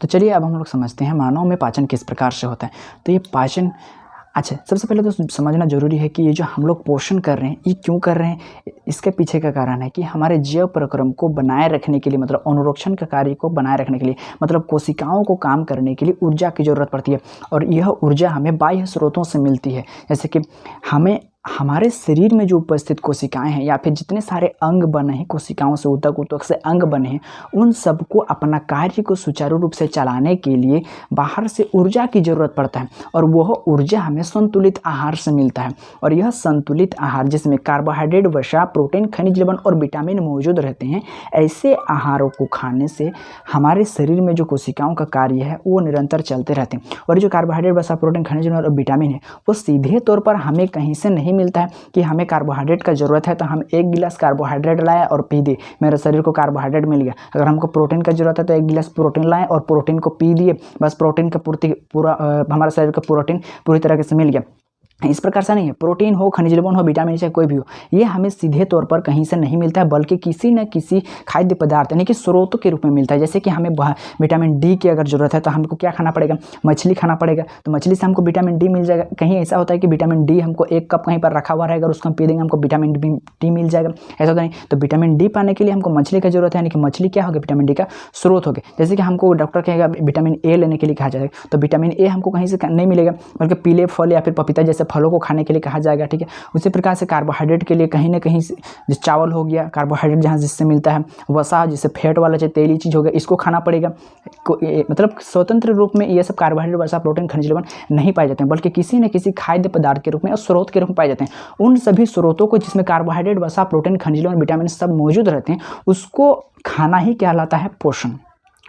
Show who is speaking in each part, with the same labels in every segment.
Speaker 1: तो चलिए अब हम लोग समझते हैं मानव में पाचन किस प्रकार से होता है। तो ये पाचन, अच्छा सबसे पहले तो समझना जरूरी है कि ये जो हम लोग पोषण कर रहे हैं ये क्यों कर रहे हैं। इसके पीछे का कारण है कि हमारे जैव प्रक्रम को बनाए रखने के लिए, मतलब अनुरक्षण का कार्य को बनाए रखने के लिए, मतलब कोशिकाओं को काम करने के लिए ऊर्जा की ज़रूरत पड़ती है। और यह ऊर्जा हमें बाह्य स्रोतों से मिलती है। जैसे कि हमें हमारे शरीर में जो उपस्थित कोशिकाएं हैं या फिर जितने सारे अंग बने हैं, कोशिकाओं से ऊतक, ऊतक से अंग बने हैं, उन सबको अपना कार्य को सुचारू रूप से चलाने के लिए बाहर से ऊर्जा की ज़रूरत पड़ता है। और वह ऊर्जा हमें संतुलित आहार से मिलता है। और यह संतुलित आहार जिसमें कार्बोहाइड्रेट, वसा, प्रोटीन, खनिज लवण और विटामिन मौजूद रहते हैं, ऐसे आहारों को खाने से हमारे शरीर में जो कोशिकाओं का कार्य है वो निरंतर चलते रहते हैं। और जो कार्बोहाइड्रेट, वसा, प्रोटीन, खनिज लवण और विटामिन है वो सीधे तौर पर हमें कहीं से नहीं मिलता है कि हमें कार्बोहाइड्रेट का ज़रूरत है तो हम 1 गिलास कार्बोहाइड्रेट लाए और पी दिए, मेरे शरीर को कार्बोहाइड्रेट मिल गया। अगर हमको प्रोटीन का ज़रूरत है तो 1 गिलास प्रोटीन लाए और प्रोटीन को पी दिए, बस प्रोटीन का हमारे शरीर का प्रोटीन पूरी तरीके से मिल गया। इस प्रकार से नहीं है। प्रोटीन हो, खनिज लवण हो, विटामिन चाहे कोई भी हो, ये हमें सीधे तौर पर कहीं से नहीं मिलता है, बल्कि किसी न किसी खाद्य पदार्थ यानी कि स्रोतों के रूप में मिलता है। जैसे कि हमें विटामिन डी की अगर ज़रूरत है तो हमको क्या खाना पड़ेगा, मछली खाना पड़ेगा। तो मछली से हमको विटामिन डी मिल जाएगा। कहीं ऐसा होता है कि विटामिन डी हमको 1 कप कहीं पर रखा हुआ रहेगा, उसको हम पी देंगे, हमको विटामिन डी मिल जाएगा, ऐसा होता नहीं। तो विटामिन डी पाने के लिए हमको मछली की जरूरत है, यानी कि मछली क्या होगी, विटामिन डी का स्रोत हो गया। जैसे कि हमको डॉक्टर कहेगा विटामिन ए लेने के लिए कहा जाएगा, तो विटामिन ए हमको कहीं से नहीं मिलेगा, बल्कि पीले फल या फिर पपीता जैसे फलों को खाने के लिए कहा जाएगा, ठीक है। उसी प्रकार से कार्बोहाइड्रेट के लिए कहीं ना कहीं से चावल हो गया, कार्बोहाइड्रेट जहाँ जिससे मिलता है, वसा जिससे फैट वाला चाहे तेली चीज़ हो गया, इसको खाना पड़ेगा। मतलब स्वतंत्र रूप में ये सब कार्बोहाइड्रेट, वसा, प्रोटीन, खनिज लवण नहीं पाए जाते हैं, बल्कि किसी न किसी खाद्य पदार्थ के रूप में और स्रोत के रूप में पाए जाते हैं। उन सभी स्रोतों को जिसमें कार्बोहाइड्रेट, वसा, प्रोटीन, खनिज लवण, विटामिन सब मौजूद रहते हैं, उसको खाना ही कहलाता है पोषण,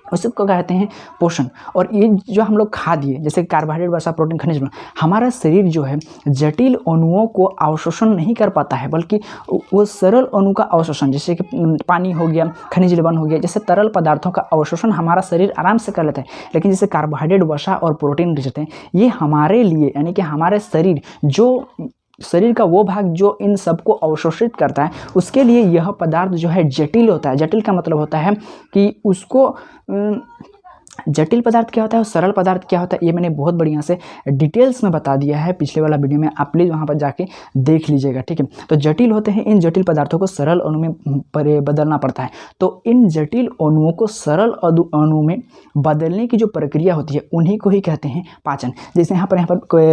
Speaker 1: उसको कहते हैं पोषण। और ये जो हम लोग खा दिए, जैसे कार्बोहाइड्रेट, वसा, प्रोटीन, खनिज लवण, हमारा शरीर जो है जटिल अणुओं को अवशोषण नहीं कर पाता है, बल्कि वो सरल अणु का अवशोषण, जैसे कि पानी हो गया, खनिज लवण हो गया, जैसे तरल पदार्थों का अवशोषण हमारा शरीर आराम से कर लेता है। लेकिन जैसे कार्बोहाइड्रेट, वसा और प्रोटीन रहते हैं, ये हमारे लिए यानी कि हमारे शरीर का वो भाग जो इन सबको अवशोषित करता है, उसके लिए यह पदार्थ जो है जटिल होता है। जटिल का मतलब होता है कि उसको जटिल पदार्थ क्या होता है और सरल पदार्थ क्या होता है, ये मैंने बहुत बढ़िया से डिटेल्स में बता दिया है पिछले वाला वीडियो में, आप प्लीज़ वहाँ पर जाके देख लीजिएगा, ठीक है। तो जटिल होते हैं, इन जटिल पदार्थों को सरल अणु में बदलना पड़ता है। तो इन जटिल अणुओं को सरल अणु में बदलने की जो प्रक्रिया होती है, उन्हीं को ही कहते हैं पाचन। जैसे यहाँ पर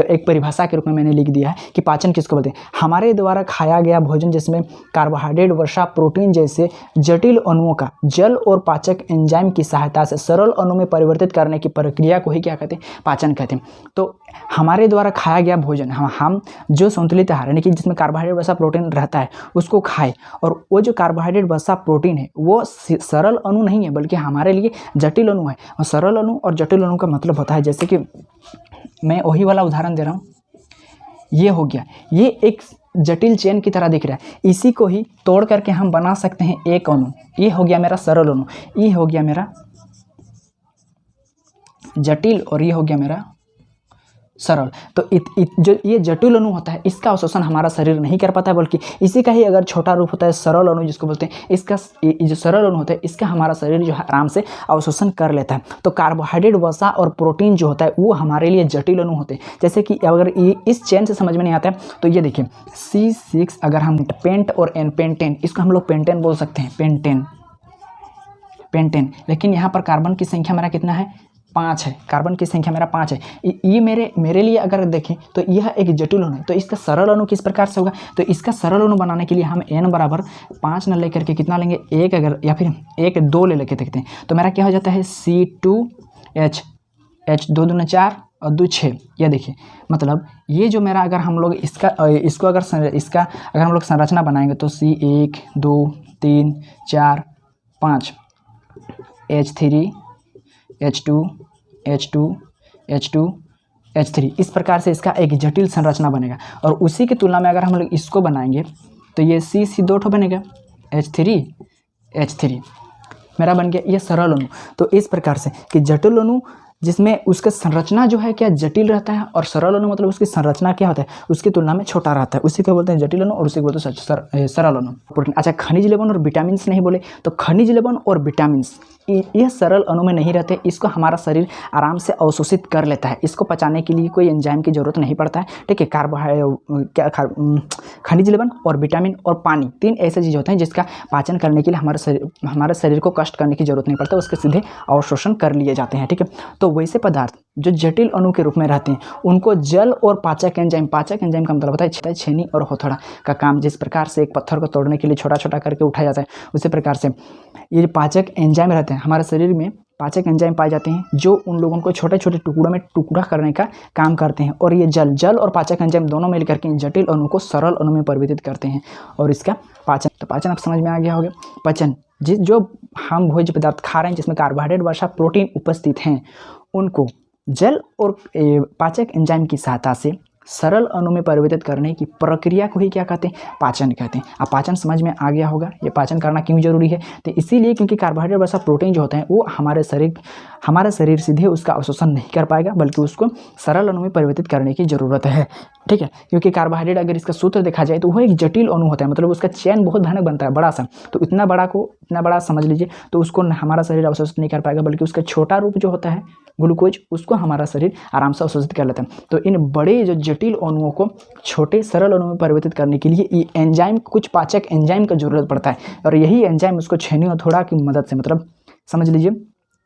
Speaker 1: एक परिभाषा के रूप में मैंने लिख दिया है कि पाचन किसको बोलते हैं, हमारे द्वारा खाया गया भोजन जिसमें कार्बोहाइड्रेट, वसा, प्रोटीन जैसे जटिल अणुओं का जल और पाचक एंजाइम की सहायता से सरल अणु में परिवर्तित करने की प्रक्रिया को ही क्या कहते हैं, पाचन कहते हैं। तो हमारे द्वारा खाया गया भोजन, हम जो संतुलित आहार यानी कि जिसमें कार्बोहाइड्रेट, वसा, प्रोटीन रहता है, उसको खाए, और वो जो कार्बोहाइड्रेट, वसा, प्रोटीन है वो सरल अणु नहीं है, बल्कि हमारे लिए जटिल अणु है। और सरल अणु और जटिल अणु का मतलब होता है, जैसे कि मैं वही वाला उदाहरण दे रहा हूँ, ये हो गया, ये एक जटिल चेन की तरह दिख रहा है, इसी को ही तोड़ करके हम बना सकते हैं एक अणु। ये हो गया मेरा सरल अणु, ये हो गया मेरा जटिल, और ये हो गया मेरा सरल। तो जो ये जटिल अणु होता है, इसका अवशोषण हमारा शरीर नहीं कर पाता है, बल्कि इसी का ही अगर छोटा रूप होता है सरल अणु जिसको बोलते हैं, इसका जो सरल अणु होता है, इसका हमारा शरीर जो है आराम से अवशोषण कर लेता है। तो कार्बोहाइड्रेट, वसा और प्रोटीन जो होता है वो हमारे लिए जटिल अणु होते हैं। जैसे कि अगर इस चेन से समझ में नहीं आता है तो ये देखिए C6, अगर हम पेंट और एन, पेंटेन, इसको हम लोग पेंटेन बोल सकते हैं, पेंटेन। लेकिन यहाँ पर कार्बन की संख्या मेरा कितना है, 5 है, कार्बन की संख्या मेरा 5 है। ये मेरे लिए अगर देखें तो यह एक जटिल अणु है। तो इसका सरल अणु किस प्रकार से होगा, तो इसका सरल अणु बनाने के लिए हम n बराबर 5 न लेकर के कितना लेंगे, 1 अगर या फिर 1 2 ले लेके देखते हैं, तो मेरा क्या हो जाता है C2H, H2 दूना 4 और 2 6। यह देखिए, मतलब ये जो मेरा अगर हम लोग इसको अगर हम लोग संरचना बनाएंगे तो C1 2 3 4 5 H3 H2 H2 H2 H3, इस प्रकार से इसका एक जटिल संरचना बनेगा। और उसी की तुलना में अगर हम लोग इसको बनाएंगे तो ये C 2 ठो बनेगा, H3 मेरा बन गया ये सरल अणु। तो इस प्रकार से कि जटिल अणु जिसमें उसका संरचना जो है क्या जटिल रहता है, और सरल अणु मतलब उसकी संरचना क्या होता है उसकी तुलना में छोटा रहता है, उसी को बोलते हैं जटिल अणु और उसी को बोलते हैं सरल अणु। प्रोटीन, अच्छा खनिज लवण और विटामिन नहीं बोले तो खनिज लवण और विटामिन यह सरल अणु में नहीं रहते, इसको हमारा शरीर आराम से अवशोषित कर लेता है, इसको पचाने के लिए कोई एंजाइम की जरूरत नहीं पड़ता है, ठीक है। खनिज लवण और विटामिन और पानी, तीन ऐसे चीज़ होते हैं जिसका पाचन करने के लिए हमारे शरीर को कष्ट करने की जरूरत नहीं पड़ता, उसके सीधे अवशोषण कर लिए जाते हैं, ठीक है। तो वैसे पदार्थ जो जटिल अणु के रूप में रहते हैं उनको जल और पाचक एंजाइम का मतलब होता है छेनी और हथौड़ा का काम। जिस प्रकार से एक पत्थर को तोड़ने के लिए छोटा छोटा करके उठाया जाता है, उसी प्रकार से ये जो पाचक एंजाइम रहते हैं हमारे शरीर में, पाचक एंजाइम पाए जाते हैं जो उन लोगों को छोटे छोटे टुकड़ों में टुकड़ा करने का काम करते हैं, और ये जल और पाचक एंजाइम दोनों मिलकर के जटिल अणु को सरल अणु में परिवर्तित करते हैं, और इसका पाचन, तो पाचन आप समझ में आ गया होगा। पचन, जो हम भोज्य पदार्थ खा रहे हैं जिसमें कार्बोहाइड्रेट वर्षा प्रोटीन उपस्थित हैं, उनको जल और पाचक एंजाइम की सहायता से सरल अणु में परिवर्तित करने की प्रक्रिया को ही क्या कहते हैं, पाचन कहते हैं। अब पाचन समझ में आ गया होगा, ये पाचन करना क्यों जरूरी है, तो इसीलिए क्योंकि कार्बोहाइड्रेट वर्षा प्रोटीन जो होते हैं वो हमारा शरीर सीधे उसका अवशोषण नहीं कर पाएगा, बल्कि उसको सरल अणु में परिवर्तित करने की ज़रूरत है, ठीक है। क्योंकि कार्बोहाइड्रेट अगर इसका सूत्र देखा जाए तो वह एक जटिल अणु होता है, मतलब उसका चेन बहुत भयानक बनता है, बड़ा सा, तो इतना बड़ा समझ लीजिए, तो उसको हमारा शरीर अवशोषित नहीं कर पाएगा, बल्कि उसका छोटा रूप जो होता है ग्लूकोज, उसको हमारा शरीर आराम से अवशोषित कर लेता है। तो इन बड़े जो जटिल अणुओं को छोटे सरल अणु में परिवर्तित करने के लिए ये एंजाइम, कुछ पाचक एंजाइम का जरूरत पड़ता है, और यही एंजाइम उसको छेनी हथौड़ा की मदद से, मतलब समझ लीजिए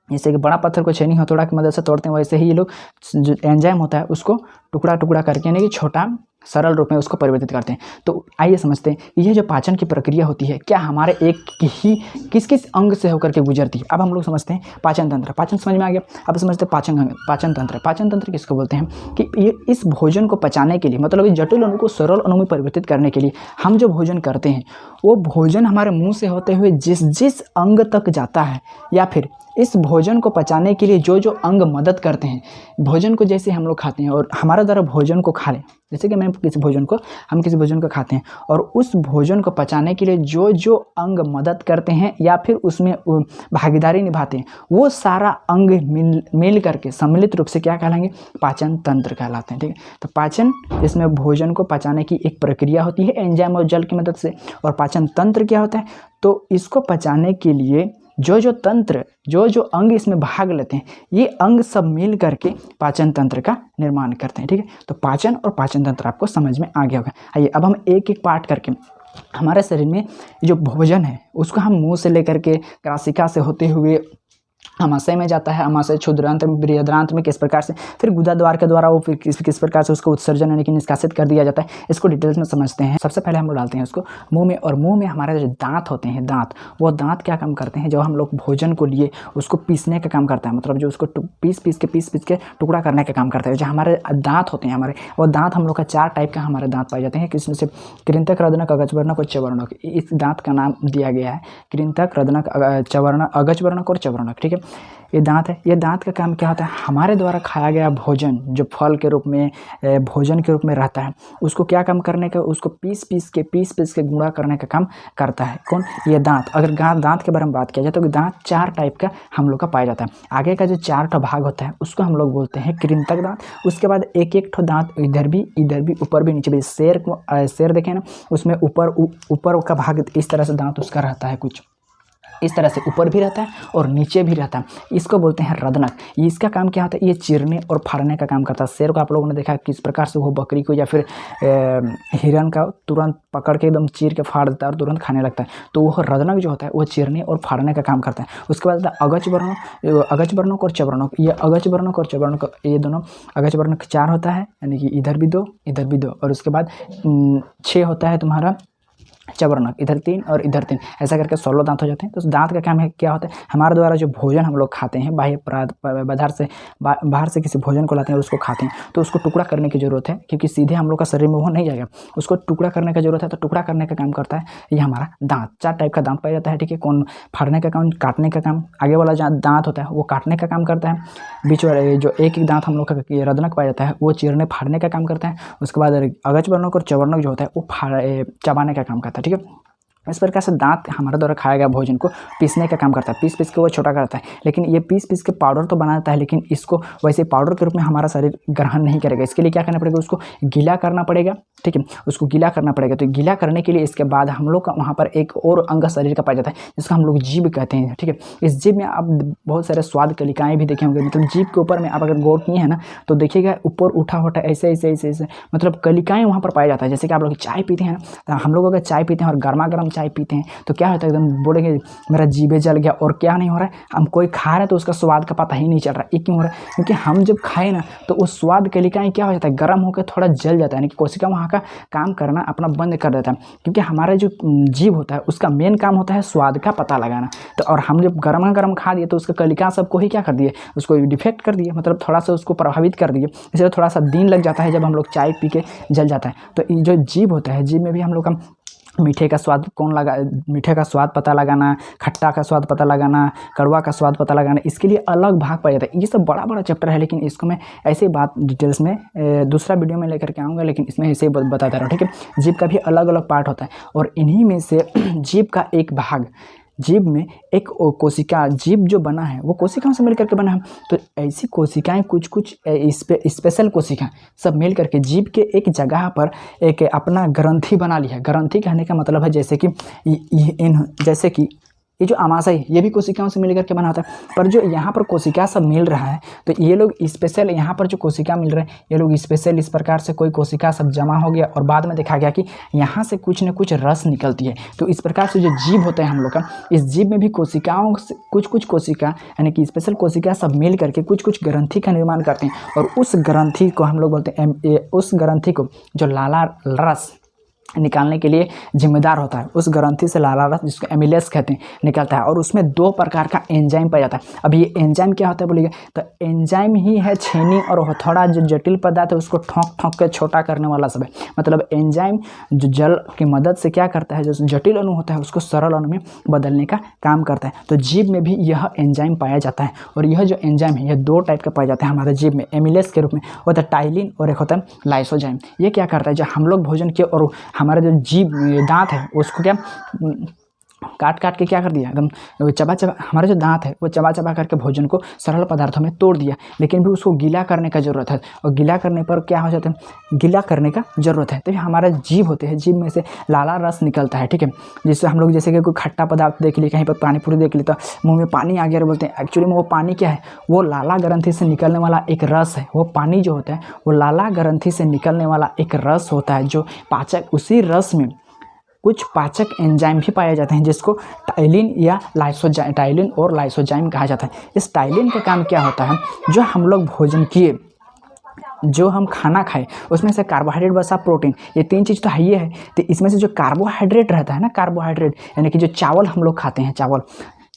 Speaker 1: जैसे कि बड़ा पत्थर को छेनी हथौड़ा की मदद से तोड़ते हैं, वैसे ही ये लोग जो एंजाइम होता है उसको टुकड़ा टुकड़ा करके यानी कि छोटा सरल रूप में उसको परिवर्तित करते हैं। तो आइए समझते हैं ये जो पाचन की प्रक्रिया होती है क्या हमारे एक ही किस अंग से होकर के गुजरती है। अब हम लोग समझते हैं पाचन तंत्र, पाचन समझ में आ गया। अब समझते हैं पाचन तंत्र। पाचन तंत्र किसको बोलते हैं कि ये इस भोजन को पचाने के लिए, मतलब इस जटिल अणु को सरल अणु में परिवर्तित करने के लिए हम जो भोजन करते हैं वो भोजन हमारे मुँह से होते हुए जिस अंग तक जाता है, या फिर इस भोजन को पचाने के लिए जो अंग मदद करते हैं, भोजन को जैसे हम लोग खाते हैं और हमारा द्वारा भोजन को खा लें, जैसे कि हम किसी भोजन को खाते हैं और उस भोजन को पचाने के लिए जो अंग मदद करते हैं या फिर उसमें भागीदारी निभाते हैं, वो सारा अंग मिल करके सम्मिलित रूप से क्या कहलाएंगे, पाचन तंत्र कहलाते हैं, ठीक है। तो पाचन, इसमें भोजन को पचाने की एक प्रक्रिया होती है एंजाइम और जल की मदद से, और पाचन तंत्र क्या होता है, तो इसको पचाने के लिए जो तंत्र, जो अंग इसमें भाग लेते हैं, ये अंग सब मिल करके पाचन तंत्र का निर्माण करते हैं, ठीक है। तो पाचन और पाचन तंत्र आपको समझ में आ गया होगा। आइए अब हम एक एक पार्ट करके हमारे शरीर में जो भोजन है उसको हम मुंह से लेकर के ग्रासिका से होते हुए आमाशय में जाता है, आमाशय क्षुद्रांत में, बृहदांत्र में किस प्रकार से, फिर गुदा द्वार के द्वारा वो फिर किस प्रकार से उसको उत्सर्जन यानी कि निष्कासित कर दिया जाता है, इसको डिटेल्स में समझते हैं। सबसे पहले हम लोग डालते हैं उसको मुंह में, और मुंह में हमारे जो दांत होते हैं, वो दांत क्या काम करते हैं, जब हम लोग भोजन को लिए उसको पीसने का काम करता है, मतलब जो उसको पीस के टुकड़ा करने का काम करता है। जो हमारे दांत होते हैं वो दांत हम लोग का 4 टाइप का हमारे दांत पाए जाते हैं, किसमें से कृंतक, रदनक, अगजवर्णक और चवर्णक। इस दांत का नाम दिया गया है कृंतक, रदनक, अगजवर्णक और चवर्णक, ठीक है। ये दांत है, ये दांत का काम क्या होता है, हमारे द्वारा खाया गया भोजन जो फल के रूप में भोजन के रूप में रहता है उसको क्या काम करने का, उसको पीस के गुणा करने का काम करता है। कौन, ये दांत। अगर दांत के बारे में बात किया जाए तो दांत 4 टाइप का हम लोग का पाया जाता है। आगे का जो 4 भाग होता है उसको हम लोग बोलते हैं कृंतक दांत। उसके बाद एक ठो दांत इधर भी ऊपर भी नीचे भी, शेर देखें ना, उसमें ऊपर का भाग इस तरह से दांत उसका रहता है, कुछ इस तरह से ऊपर भी रहता है और नीचे भी रहता है, इसको बोलते हैं रदनक। इसका काम क्या होता है, ये चीरने और फाड़ने का काम करता है। शेर को आप लोगों ने देखा किस प्रकार से वो बकरी को या फिर हिरन का तुरंत पकड़ के एकदम चीर के फाड़ देता है और तुरंत खाने लगता है, तो वो रदनक जो होता है वो चीरने और फाड़ने का काम करता है। उसके बाद अगजवर्णक और चवर्णक। ये अगजवर्णक और चवर्णक, ये दोनों, अगजवर्णक 4 होता है यानी कि इधर भी 2 और उसके बाद 6 होता है तुम्हारा चवर्णक, इधर 3 और इधर 3, ऐसा करके 16 दांत हो जाते हैं। तो उस दांत का काम है क्या होता है, हमारे द्वारा जो भोजन हम लोग खाते हैं, बाहर से किसी भोजन को लाते हैं और उसको खाते हैं, तो उसको टुकड़ा करने की ज़रूरत है, क्योंकि सीधे हम लोग का शरीर में वो नहीं जाएगा, उसको टुकड़ा करने का जरूरत है। तो टुकड़ा करने का काम करता है ये हमारा दांत। 4 टाइप का दांत पाया जाता है, ठीक है। कौन, फाड़ने का काम, काटने का काम। आगे वाला जो दांत होता है वो काटने का काम करता है। बीच वाला जो एक दांत हम लोग का रदनक पाया जाता है वो चीरने फाड़ने का काम करता है। उसके बाद अगजवर्णक और चवर्णक जो होता है वो चबाने का काम करता है, ठीक है। इस प्रकार से दांत हमारे द्वारा खाया गया भोजन को पीसने का काम करता है, पीस पीस के वो छोटा करता है। लेकिन ये पीस पीस के पाउडर तो बनाता है, लेकिन इसको वैसे पाउडर के रूप में हमारा शरीर ग्रहण नहीं करेगा। इसके लिए क्या करना पड़ेगा, उसको गीला करना पड़ेगा, ठीक है, उसको गीला करना पड़ेगा। तो गीला करने के लिए इसके बाद हम लोग का वहाँ पर एक और अंग शरीर का पाया जाता है जिसको हम लोग जीभ कहते हैं, ठीक है। इस जीभ में आप बहुत सारे स्वाद कलिकाएँ भी देखे होंगे, मतलब जीभ के ऊपर में आप अगर गौर किए हैं ना तो देखिएगा ऊपर उठा होता ऐसे ऐसे ऐसे ऐसे मतलब कलिकाएँ वहाँ पर पाया जाता है। जैसे कि आप लोग चाय पीते हैं ना, तो हम लोग अगर चाय पीते हैं और गर्मा गर्म चाय पीते हैं तो क्या होता है, एकदम बोलेंगे मेरा जीभे जल गया, और क्या नहीं हो रहा है, हम कोई खा रहे हैं तो उसका स्वाद का पता ही नहीं चल रहा है। ये क्यों हो रहा है, क्योंकि हम जब खाए ना तो उस स्वाद कलिकाएँ क्या हो जाता है, गर्म होकर थोड़ा जल जाता है, यानी कि कोशिका वहाँ का काम करना अपना बंद कर देता है। क्योंकि हमारा जो जीभ होता है उसका मेन काम होता है स्वाद का पता लगाना। तो और हम जब गर्मा गर्म खा दिए तो उसका कलिका सबको ही क्या कर दिए, उसको डिफेक्ट कर दिए, मतलब थोड़ा सा उसको प्रभावित कर दिए। इसलिए थोड़ा सा दिन लग जाता है जब हम लोग चाय पी के जल जाता है। तो ये जो जीभ होता है, जीभ में भी हम लोग का मीठे का स्वाद मीठे का स्वाद पता लगाना, खट्टा का स्वाद पता लगाना, कड़वा का स्वाद पता लगाना, इसके लिए अलग भाग पाया जाता है। ये सब बड़ा बड़ा चैप्टर है, लेकिन इसको मैं ऐसे बात डिटेल्स में दूसरा वीडियो में लेकर के आऊँगा, लेकिन इसमें ऐसे बताता रहा हूँ, ठीक है। जीभ का भी अलग अलग पार्ट होता है, और इन्हीं में से जीभ का एक भाग, जीभ में एक कोशिका, जीभ जो बना है वो कोशिकाओं से मिल करके बना है। तो ऐसी कोशिकाएं कुछ कुछ स्पेशल कोशिकाएं सब मिल करके जीभ के एक जगह पर एक अपना ग्रंथि बना लिया है। ग्रंथि कहने का मतलब है जैसे कि ये जो आमाशय ये भी कोशिकाओं से मिल करके बना होता है। पर जो यहाँ पर कोशिका सब मिल रहा है तो ये लोग स्पेशल, यहाँ पर जो कोशिका मिल रहे हैं ये लोग स्पेशल इस प्रकार से कोई कोशिका सब जमा हो गया, और बाद में देखा गया कि यहाँ से कुछ न कुछ रस निकलती है। तो इस प्रकार से जो जीभ होता है हम लोग का, इस जीभ में भी कोशिकाओं से कुछ कोशिका यानी कि स्पेशल कोशिका सब मिल करके कुछ ग्रंथि का निर्माण करते हैं, और उस ग्रंथि को हम लोग बोलते हैं, उस ग्रंथि को जो लाला रस निकालने के लिए जिम्मेदार होता है, उस ग्रंथि से लाला रस जिसको एमिलेस कहते हैं निकलता है, और उसमें 2 प्रकार का एंजाइम पाया जाता है। अब ये एंजाइम क्या होता है बोलिएगा, तो एंजाइम ही है छेनी और हथौड़ा, जो जटिल पदार्थ है उसको ठोक के छोटा करने वाला सब है। मतलब एंजाइम जो जल की मदद से क्या करता है, जो जटिल अणु होता है उसको सरल अणु में बदलने का काम करता है। तो जीभ में भी यह एंजाइम पाया जाता है, और यह जो एंजाइम है यह 2 टाइप का पाया जाता है हमारे जीभ में, एमिलेस के रूप में होता है टाइलिन, और एक होता है लाइसोजाइम। ये क्या करता है, जो हम लोग भोजन के और हमारा जो जीभ दांत है उसको क्या काट के क्या कर दिया, एकदम चबा हमारे जो दांत है वो चबा करके भोजन को सरल पदार्थों में तोड़ दिया, लेकिन भी उसको गीला करने का ज़रूरत है, और गीला करने पर क्या हो जाता है, गीला करने का ज़रूरत है। तो हमारा जीभ होते हैं, जीभ में से लाला रस निकलता है, ठीक है। जिससे हम लोग जैसे कि कोई खट्टा पदार्थ देख लिए, कहीं पर पानी पूरी देख लिए तो मुँह में पानी आ गया बोलते हैं, एक्चुअली में वो पानी क्या है, वो लाला ग्रंथि से निकलने वाला एक रस है। वो पानी जो होता है वो लाला ग्रंथि से निकलने वाला एक रस होता है, जो पाचक, उसी रस में कुछ पाचक एंजाइम भी पाए जाते हैं जिसको टाइलिन या लाइसोजाइम, टाइलिन और लाइसोजाइम कहा जाता है। इस टाइलिन का काम क्या होता है, जो हम लोग भोजन किए, जो हम खाना खाए उसमें से कार्बोहाइड्रेट वसा प्रोटीन, ये 3 चीज़ तो है ही है। तो इसमें से जो कार्बोहाइड्रेट रहता है ना, कार्बोहाइड्रेट यानी कि जो चावल हम लोग खाते हैं, चावल,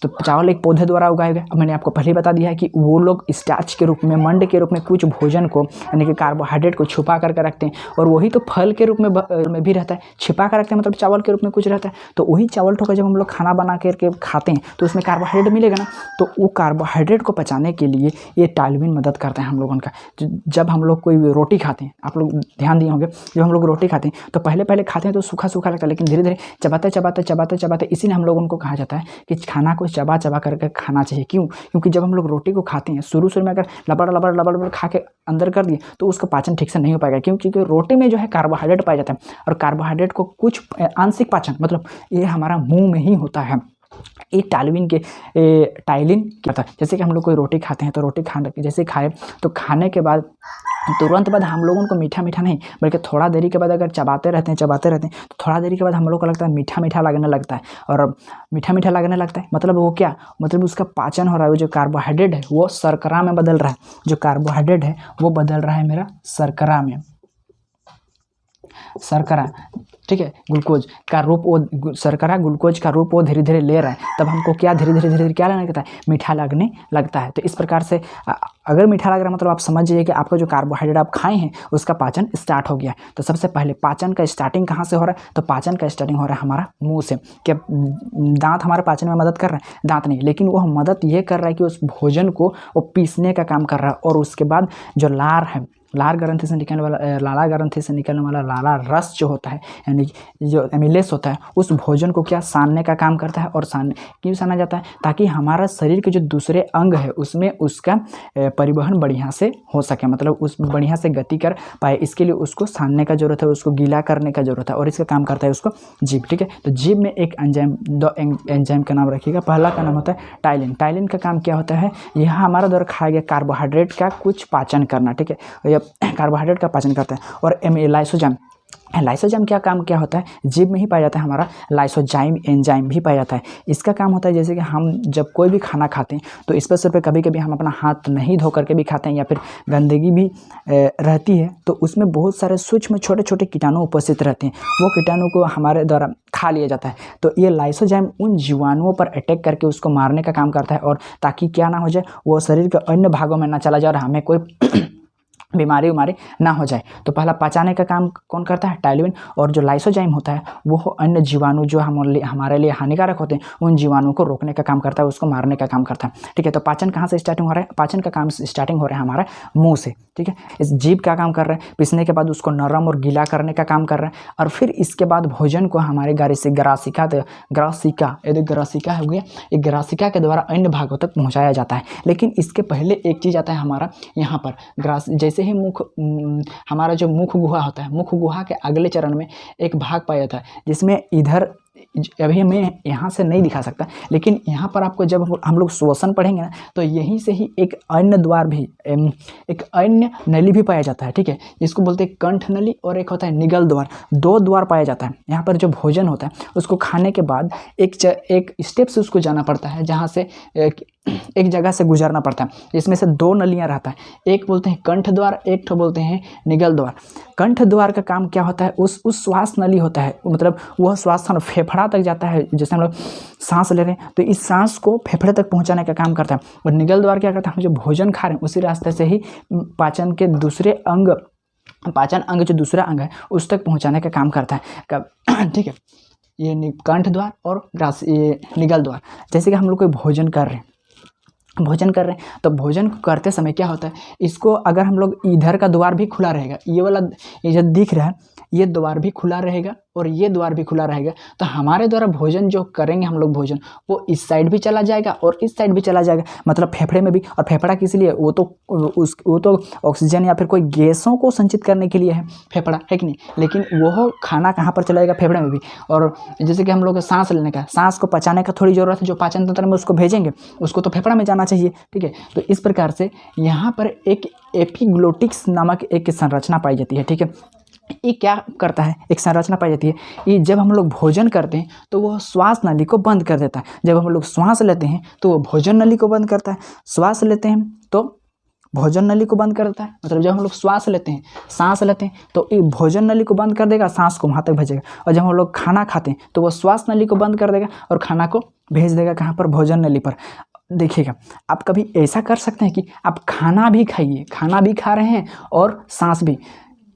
Speaker 1: तो चावल एक पौधे द्वारा उगाया गया। अब मैंने आपको पहले ही बता दिया है कि वो लोग स्टार्च के रूप में, मंड के रूप में कुछ भोजन को यानी कि कार्बोहाइड्रेट को छुपा करके रखते हैं, और वही तो फल के रूप में भी रहता है, छिपा कर रखते हैं, मतलब चावल के रूप में कुछ रहता है। तो वही चावल ठोकर जब हम लोग खाना बना करके खाते हैं तो उसमें कार्बोहाइड्रेट मिलेगा ना, तो वो कार्बोहाइड्रेट को पचाने के लिए ये टाइलिन मदद करता है हम लोगों का। जब हम लोग कोई रोटी खाते हैं, आप लोग ध्यान दिए होंगे, जब हम लोग रोटी खाते हैं तो पहले खाते हैं तो सूखा लगता है, लेकिन धीरे धीरे चबाते, इसीलिए हम लोगों को कहा जाता है कि खाना को चबा करके खाना चाहिए। क्यों? क्योंकि जब हम लोग रोटी को खाते हैं शुरू में अगर लबड़ खा के अंदर कर दिए तो उसका पाचन ठीक से नहीं हो पाएगा। क्योंकि रोटी में जो है कार्बोहाइड्रेट पाया जाता है, और कार्बोहाइड्रेट को कुछ आंशिक पाचन, मतलब ये हमारा मुंह में ही होता है। ये टाइलिन क्या था, जैसे कि हम लोग कोई रोटी खाते हैं तो रोटी जैसे खाए तो खाने के बाद तुरंत बाद हम लोगों को मीठा नहीं, बल्कि थोड़ा देरी के बाद अगर चबाते रहते हैं तो थोड़ा देरी के बाद हम लोग को लगता है मीठा लगने लगता है, और मीठा लगने लगता है मतलब वो क्या, मतलब उसका पाचन हो रहा है। वो जो कार्बोहाइड्रेट है वो शर्करा में बदल रहा है, जो कार्बोहाइड्रेट है वो बदल रहा है मेरा शर्करा में, शर्करा, ठीक है, ग्लूकोज का रूप वो, शर्करा ग्लूकोज का रूप वो धीरे धीरे ले रहा है, तब हमको क्या धीरे धीरे क्या लगने लगता है, मीठा लगने लगता है। तो इस प्रकार से अगर मीठा लग रहा है मतलब आप समझ जाइए कि आपका जो कार्बोहाइड्रेट आप खाए हैं उसका पाचन स्टार्ट हो गया। तो सबसे पहले पाचन का स्टार्टिंग कहाँ से हो रहा है, तो पाचन का स्टार्टिंग हो रहा है हमारा मुंह से। क्या दांत हमारे पाचन में मदद कर रहे हैं? दांत नहीं, लेकिन वो मदद ये कर रहा है कि उस भोजन को वो पीसने का काम कर रहा है, और उसके बाद जो लार है लार ग्रंथि से निकलने वाला लाला ग्रंथि से निकलने वाला लाला रस जो होता है, यानी जो एमिलेस होता है, उस भोजन को क्या सानने का काम करता है। और क्यों साना जाता है? ताकि हमारा शरीर के जो दूसरे अंग है उसमें उसका परिवहन बढ़िया से हो सके, मतलब उस बढ़िया से गति कर पाए, इसके लिए उसको सानने का जरूरत है, उसको गीला करने का जरूरत है। और इसका काम करता है उसको जीभ। ठीक है, तो जीभ में एक एंजाइम, दो एंजाइम का नाम रखिएगा। पहला का नाम होता है टाइलिन। टाइलिन का काम क्या होता है? यह हमारा द्वारा खाया गया कार्बोहाइड्रेट का कुछ पाचन करना। ठीक है, यह कार्बोहाइड्रेट का पाचन करता है। और लाइसोजाइम, लाइसोजाइम क्या काम क्या होता है? जीभ में ही पाया जाता है हमारा लाइसोजाइम एंजाइम भी पाया जाता है। इसका काम होता है जैसे कि हम जब कोई भी खाना खाते हैं तो स्पेशल पे कभी कभी हम अपना हाथ नहीं धो करके भी खाते हैं, या फिर गंदगी भी रहती है, तो उसमें बहुत सारे सूक्ष्म छोटे छोटे कीटाणु उपस्थित रहते हैं। वो कीटाणु को हमारे द्वारा खा लिया जाता है। तो ये लाइसोजाइम उन जीवाणुओं पर अटैक करके उसको मारने का काम करता है, और ताकि क्या ना हो जाए, वो शरीर के अन्य भागों में ना चला जाए और हमें कोई बीमारी उमारी ना हो जाए। तो पहला पचाने का काम कौन करता है? टाइलिन। और जो लाइसोजाइम होता है वो अन्य जीवाणु जो हमारे लिए हानिकारक होते हैं उन जीवाणुओं को रोकने का काम करता है, उसको मारने का काम करता है। ठीक है, तो पाचन कहाँ से स्टार्टिंग हो रहा है? पाचन का काम स्टार्टिंग हो रहा है हमारा मुंह से। ठीक है, इस जीभ का काम कर रहा है, पीसने के बाद उसको नरम और गीला करने का काम कर रहा है, और फिर इसके बाद भोजन को हमारे ग्रासिका यदि ग्रासिका हो गया, ये ग्रासिका के द्वारा अन्य भागों तक पहुँचाया जाता है। लेकिन इसके पहले एक चीज़ आता है हमारा यहाँ पर जैसे ही हमारा जो मुख गुहा होता है, मुख गुहा के अगले चरण में एक भाग पाया जाता है जिसमें इधर अभी मैं यहाँ से नहीं दिखा सकता, लेकिन यहाँ पर आपको जब हम लोग श्वसन पढ़ेंगे ना, तो यहीं से ही एक अन्य द्वार भी, एक अन्य नली भी पाया जाता है। ठीक है, जिसको बोलते हैं कंठ नली, और एक होता है निगल द्वार। दो द्वार पाया जाता है यहाँ पर। जो भोजन होता है उसको खाने के बाद एक स्टेप से उसको जाना पड़ता है, जहाँ से एक जगह से गुजरना पड़ता है। इसमें से दो नलियाँ रहता है, एक बोलते हैं कंठ द्वार, एक तो बोलते हैं निगल द्वार। कंठ द्वार का काम क्या होता है? उस श्वास नली होता है, मतलब वह श्वास फेफड़ा तक जाता है। जैसे हम लोग सांस ले रहे हैं तो इस सांस को फेफड़े तक पहुंचाने का काम करता है। और निगल द्वार क्या करता है? हम जो भोजन खा रहे हैं उसी रास्ते से ही पाचन के दूसरे अंग, पाचन अंग जो दूसरा अंग है उस तक पहुँचाने का काम करता है। ठीक है, ये कंठ द्वार और ये निगल द्वार। जैसे कि हम लोग कोई भोजन कर रहे हैं तो भोजन करते समय क्या होता है, इसको अगर हम लोग इधर का द्वार भी खुला रहेगा, ये वाला ये जो दिख रहा है ये द्वार भी खुला रहेगा और ये द्वार भी खुला रहेगा, तो हमारे द्वारा भोजन जो करेंगे हम लोग भोजन, वो इस साइड भी चला जाएगा और इस साइड भी चला जाएगा, मतलब फेफड़े में भी। और फेफड़ा किस लिए? वो तो ऑक्सीजन या फिर कोई गैसों को संचित करने के लिए है फेफड़ा, है कि नहीं? लेकिन वो खाना कहाँ पर चलाएगा? फेफड़े में भी। और जैसे कि हम लोग सांस लेने का, सांस को पचाने का थोड़ी ज़रूरत है, जो पाचन तंत्र में उसको भेजेंगे उसको तो फेफड़ा में जाना चाहिए। ठीक है, तो इस प्रकार से यहाँ पर एक एपिग्लोटिक्स नामक एक संरचना पाई जाती है। ठीक है, ये क्या करता है? एक संरचना पाई जाती है, ये जब हम लोग भोजन करते हैं तो वह श्वास नली को बंद कर देता है। जब हम लोग श्वास लेते हैं तो वो भोजन नली को बंद करता है, श्वास लेते हैं तो भोजन नली को बंद करता है। मतलब जब हम लोग श्वास लेते हैं, सांस लेते हैं तो ये भोजन नली को बंद कर देगा, सांस को वहाँ तक भेजेगा। और जब हम लोग खाना खाते हैं तो वह श्वास नली को बंद कर देगा और खाना को भेज देगा कहाँ पर? भोजन नली पर। देखिएगा, आप कभी ऐसा कर सकते हैं कि आप खाना भी खाइए, खाना भी खा रहे हैं और सांस भी,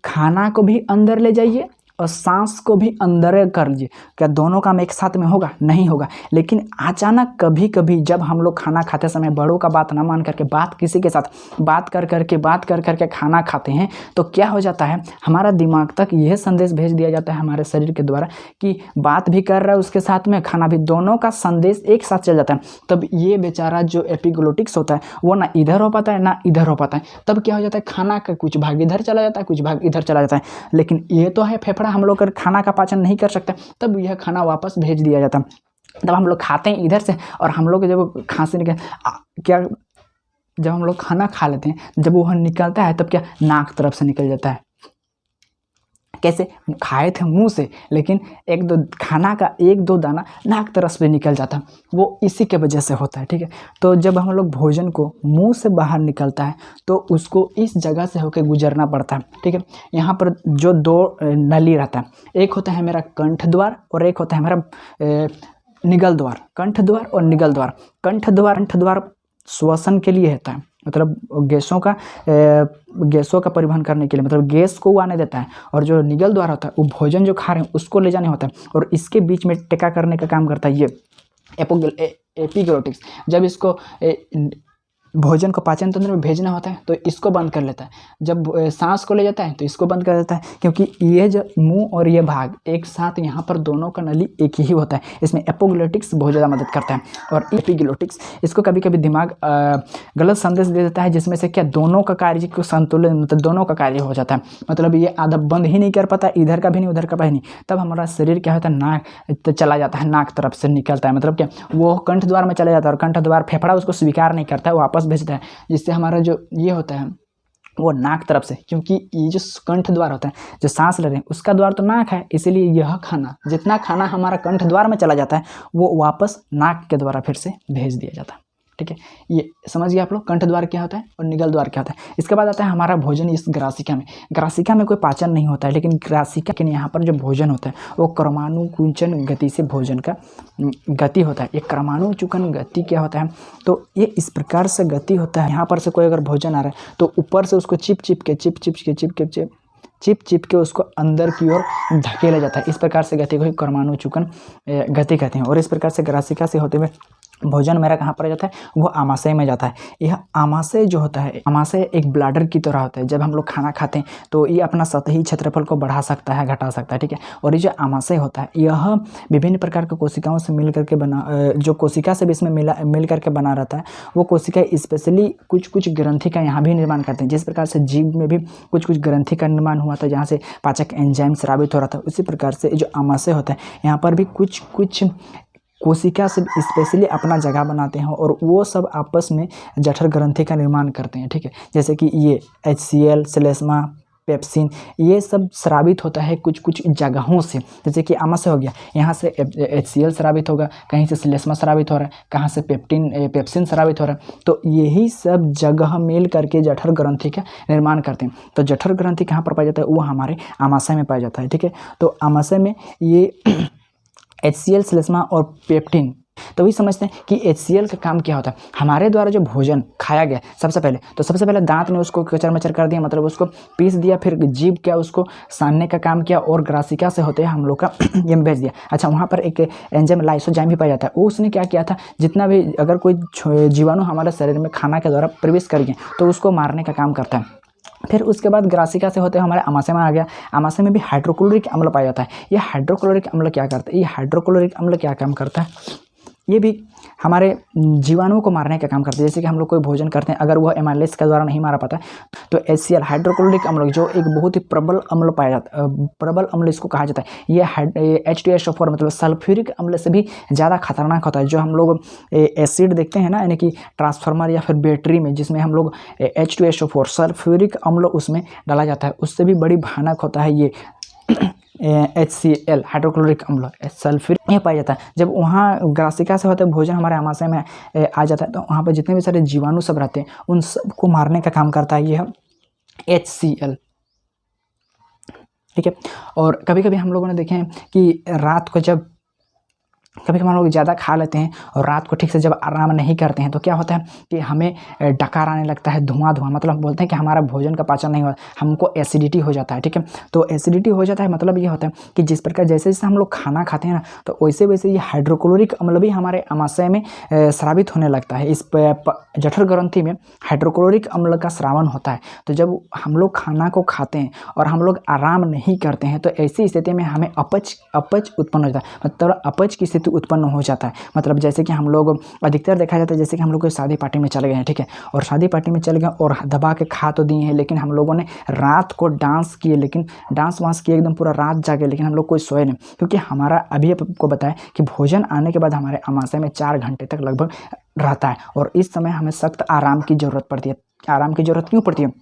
Speaker 1: खाना को भी अंदर ले जाइए और सांस को भी अंदर कर लीजिए। क्या दोनों काम एक साथ में होगा? नहीं होगा। लेकिन अचानक कभी कभी जब हम लोग खाना खाते समय बड़ों का बात ना मान करके किसी के साथ बात कर करके खाना खाते हैं तो क्या हो जाता है, हमारा दिमाग तक यह संदेश भेज दिया जाता है हमारे शरीर के द्वारा कि बात भी कर रहा है उसके साथ में खाना भी, दोनों का संदेश एक साथ चल जाता है। तब ये बेचारा जो एपिग्लोटिक्स होता है वो ना इधर हो पाता है ना इधर हो पाता है। तब क्या हो जाता है, खाना का कुछ भाग इधर चला जाता है, कुछ भाग इधर चला जाता है। लेकिन ये तो है फेफड़ा, हम लोग खाना का पाचन नहीं कर सकते, तब यह खाना वापस भेज दिया जाता। तब हम लोग खाते हैं इधर से, और हम लोग जब खांसी जब हम लोग खाना खा लेते हैं, जब वह निकलता है तब क्या नाक तरफ से निकल जाता है। कैसे? खाए थे मुंह से, लेकिन खाना का एक दो दाना नाक तरफ से निकल जाता, वो इसी के वजह से होता है। ठीक है, तो जब हम लोग भोजन को मुंह से बाहर निकलता है तो उसको इस जगह से होकर गुजरना पड़ता है। ठीक है, यहाँ पर जो दो नली रहता है, एक होता है मेरा कंठ द्वार और एक होता है मेरा निगल द्वार। कंठ द्वार और निगल द्वार। कंठ द्वार श्वसन के लिए होता है, मतलब गैसों का परिवहन करने के लिए, मतलब गैस को वो आने देता है। और जो निगल द्वार होता है वो भोजन जो खा रहे हैं उसको ले जाने होता है, और इसके बीच में टेका करने का काम करता है ये एपिग्लोटिक्स। जब इसको भोजन को पाचन तंत्र में भेजना होता है तो इसको बंद कर लेता है, जब सांस को ले जाता है तो इसको बंद कर देता है, क्योंकि ये जो मुंह और ये भाग एक साथ यहाँ पर दोनों का नली एक ही होता है। इसमें एपोग्लोटिक्स बहुत ज़्यादा मदद करता है और एपिग्लोटिक्स इसको कभी कभी दिमाग गलत संदेश दे देता है, जिसमें से क्या दोनों का कार्य को संतुलन, मतलब दोनों का कार्य हो जाता है। मतलब ये आधा बंद ही नहीं कर पाता, इधर का भी नहीं उधर का भी नहीं, तब हमारा शरीर क्या होता है, नाक तो चला जाता है, नाक तरफ से निकलता है, मतलब क्या वो कंठ द्वार में चला जाता है और कंठ द्वार फेफड़ा उसको स्वीकार नहीं करता है, वापस भेजता है, जिससे हमारा जो ये होता है वो नाक तरफ से, क्योंकि ये जो कंठ द्वार होता है, जो सांस ले रहे हैं उसका द्वार तो नाक है, इसीलिए यह खाना, जितना खाना हमारा कंठ द्वार में चला जाता है वो वापस नाक के द्वारा फिर से भेज दिया जाता है। ठीक है, ये समझ गए आप लोग कंठ द्वार क्या होता है और निगल द्वार क्या होता है। इसके बाद आता है हमारा भोजन इस ग्रासिका में। ग्रासिका में कोई पाचन नहीं होता है, लेकिन ग्रासिका के यहाँ पर जो भोजन होता है वो क्रमानुकुंचन गति से भोजन का गति होता है। ये क्रमानुकुंचन गति क्या होता है, तो ये इस प्रकार से गति होता है, यहाँ पर से कोई अगर भोजन आ रहा है तो ऊपर से उसको चिप चिप के उसको अंदर की ओर धकेला जाता है। इस प्रकार से गति को ही क्रमानुकुंचन गति कहते हैं। और इस प्रकार से ग्रासिका से होते हुए भोजन मेरा कहाँ पर जाता है, वो आमाशय में जाता है। यह आमाशय जो होता है, आमाशय एक ब्लैडर की तरह होता है। जब हम लोग खाना खाते हैं तो ये अपना सतही क्षेत्रफल को बढ़ा सकता है, घटा सकता है। ठीक है, और ये जो आमाशय होता है यह विभिन्न प्रकार के कोशिकाओं से मिल करके बना, जो कोशिका से भी इसमें मिल करके बना रहता है, वो कोशिका स्पेशली कुछ ग्रंथि का यहाँ भी निर्माण करते हैं। जिस प्रकार से जीव में भी कुछ ग्रंथि का निर्माण हुआ था जहाँ से पाचक एंजाइम स्रावित हो रहा था, उसी प्रकार से जो आमाशय होता है यहाँ पर भी कुछ कोशिका से स्पेशली अपना जगह बनाते हैं और वो सब आपस में जठर ग्रंथि का निर्माण करते हैं। ठीक है, जैसे कि ये HCl, श्लेष्मा, पेप्सिन, ये सब स्रावित होता है कुछ जगहों से। जैसे कि आमाशय हो गया, यहाँ से HCl स्रावित होगा, कहीं से श्लेष्मा स्रावित हो रहा है, कहाँ से पेप्सिन स्रावित हो रहा है, तो यही सब जगह मिल करके जठर ग्रंथि का निर्माण करते हैं। तो जठर ग्रंथि कहाँ पर पाया जाता है, वो हमारे आमाशय में पाया जाता है। ठीक है, तो आमाशय में ये HCl, श्लेष्मा और पेप्टिन, तो वही समझते हैं कि HCl का काम क्या होता है। हमारे द्वारा जो भोजन खाया गया सबसे पहले दांत ने उसको कचर मचर कर दिया, मतलब उसको पीस दिया, फिर जीभ क्या उसको सानने का काम किया और ग्रासिका से होते हैं हम लोग का ये में भेज दिया। अच्छा, वहाँ पर एक एंजाइम लाइसोजाइम भी पाया जाता है। उसने क्या किया था, जितना भी अगर कोई जीवाणु हमारे शरीर में खाना के द्वारा प्रवेश कर गए तो उसको मारने का काम करता है। फिर उसके बाद ग्रासिका से होते हमारे आमाशय में आ गया। आमाशय में भी हाइड्रोक्लोरिक अम्ल पाया जाता है। ये हाइड्रोक्लोरिक अम्ल क्या करता है, ये हाइड्रोक्लोरिक अम्ल क्या काम करता है, ये भी हमारे जीवाणुओं को मारने का काम करते हैं। जैसे कि हम लोग कोई भोजन करते हैं, अगर वह एमाइलेज के द्वारा नहीं मारा पाता तो HCl, हाइड्रोक्लोरिक अम्ल, जो एक बहुत ही प्रबल अम्ल पाया जाता है, प्रबल अम्ल इसको कहा जाता है। ये H2SO4 मतलब सल्फ्यूरिक अम्ल से भी ज़्यादा खतरनाक होता है। जो हम लोग एसिड देखते हैं ना, यानी कि ट्रांसफार्मर या फिर बैटरी में, जिसमें हम लोग H2SO4 सल्फ्यूरिक अम्ल उसमें डाला जाता है, उससे भी बड़ी भयानक होता है ये HCl, हाइड्रोक्लोरिक अम्ल, सल्फ्यूरिक, ये पाया जाता है। जब वहाँ ग्रासिका से होते भोजन हमारे आमाशय में आ जाता है तो वहाँ पर जितने भी सारे जीवाणु सब रहते हैं उन सबको मारने का काम करता है यह HCl। ठीक है, और कभी कभी हम लोगों ने देखे हैं कि रात को जब कभी हम लोग ज़्यादा खा लेते हैं और रात को ठीक से जब आराम नहीं करते हैं तो क्या होता है कि हमें डकार आने लगता है, धुआं, मतलब हम बोलते हैं कि हमारा भोजन का पाचन नहीं हुआ, हमको एसिडिटी हो जाता है। ठीक है, तो एसिडिटी हो जाता है मतलब ये होता है कि जिस प्रकार जैसे जैसे हम लोग खाना खाते हैं ना, तो वैसे वैसे ये हाइड्रोक्लोरिक अम्ल भी हमारे आमाशय में स्रावित होने लगता है। इस जठर ग्रंथि में हाइड्रोक्लोरिक अम्ल का स्रावन होता है। तो जब हम लोग खाना को खाते हैं और हम लोग आराम नहीं करते हैं तो ऐसी स्थिति में हमें अपच उत्पन्न हो जाता है, मतलब अपच की स्थिति उत्पन्न हो जाता है। मतलब जैसे कि हम लोग अधिकतर देखा जाता है, जैसे कि हम लोग कोई शादी पार्टी में चले गए हैं, ठीक है, और शादी पार्टी में चले गए और दबा के खा तो दिए हैं, लेकिन हम लोगों ने रात को डांस किए, लेकिन डांस वांस किए, एकदम पूरा रात जागे, लेकिन हम लोग कोई सोए नहीं, क्योंकि हमारा अभी आपको बताया कि भोजन आने के बाद हमारे आमाशय में 4 घंटे तक लगभग रहता है और इस समय हमें सख्त आराम की ज़रूरत पड़ती है। आराम की ज़रूरत क्यों पड़ती है?